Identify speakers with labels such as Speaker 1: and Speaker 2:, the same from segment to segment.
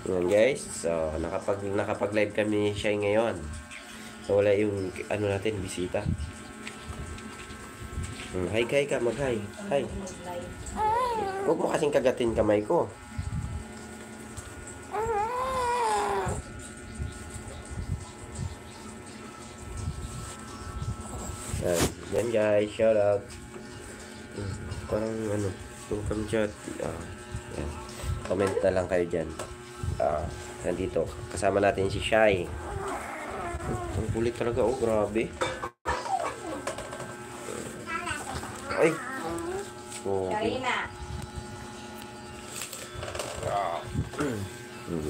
Speaker 1: Yan guys. So, nakapag-live kami siya ngayon. So, wala yung ano natin, bisita. Hi ka, mag-hi. Hi. Huwag mo kasing kagatin kamay ko. Yan guys, shout out. Parang ano, welcome chat. Yan. Comment na lang kayo dyan. Nandito, kasama natin si Shai. Ang kulit talaga, oh, grabe. Ay! Okay.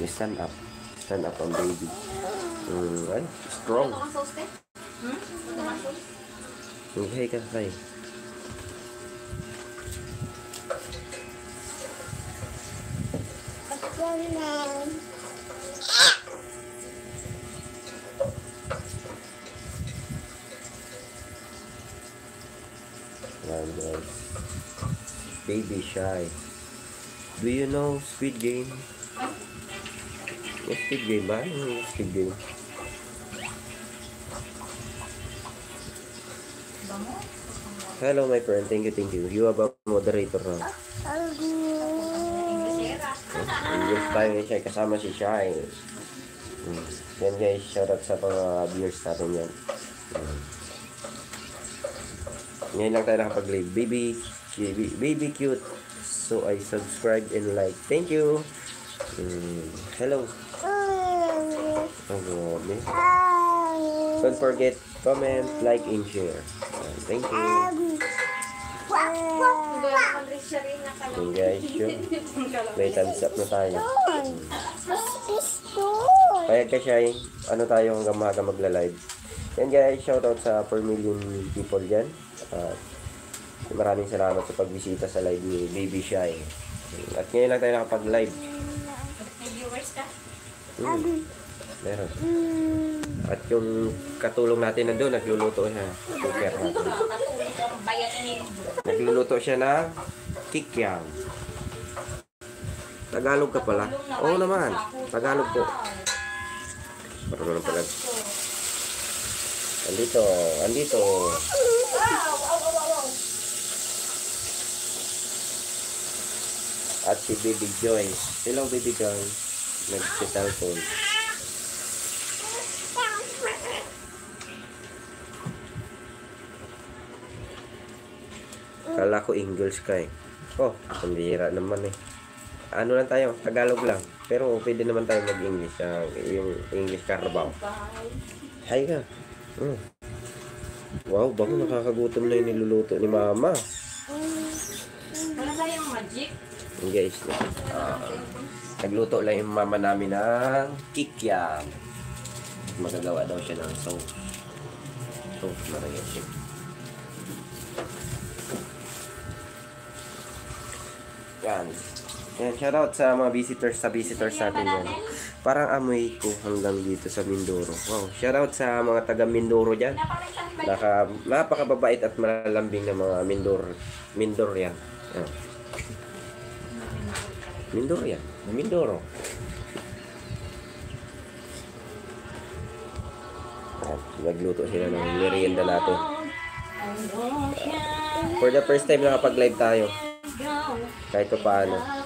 Speaker 1: Stand up. Stand up ang baby. Ay, strong. Okay ka, Kai. Guys. Baby Shy. Do you know Squid Game? Yes, Squid Game ba? Squid Game. Hello my friend, thank you. You have a moderator now. English tayo ni Shy, kasama si Shy. Yan guys, shoutout sa mga viewers natin yan. Ngayon lang tayo nakapag-live. Baby cute. So I subscribe and like. Thank you. Hello. Don't forget, comment, like, and share. Thank you. Okay guys, may thumbs up na tayo. Kaya kasi ano tayo hanggang maga magla-live. Yan guys, shoutout sa 4 million people dyan. Maraming salamat sa pagbisita sa live ni Baby Shy. At ngayon lang tayo nakapag-live.
Speaker 2: May viewers ka?
Speaker 1: Meron. At yung katulong natin nandun, nagluluto siya. Cooker natin. Nagluluto siya ng kikyang. Tagalog ka pala? Oo naman. Tagalog po. Parang pala. Andito. At si Baby Joy. Hello Baby Joy. Nag-cellphone. Kala ko English ka eh. Oh, pambihira naman eh. Ano lang tayo, Tagalog lang. Pero pwede naman tayo mag-English. Yung English Carabao. Hi ka. Wow, baka nakakagutom na yung niluluto ni Mama.
Speaker 2: Wala tayong magic?
Speaker 1: Guys, nagluto lang yung mama namin ng kikyang. Magagawa daw siya ng sauce. Marayas siya. Yan, shoutout sa mga visitors natin yan. Parang amoy ko hanggang dito sa Mindoro. Wow, shoutout sa mga taga Mindoro dyan. Napakababait at malalambing na mga Mindoro yan. Mindoro yan. Mindoro. At nagluto sila ng merienda natin. For the first time nakapag-live tayo. Kahit pa paano.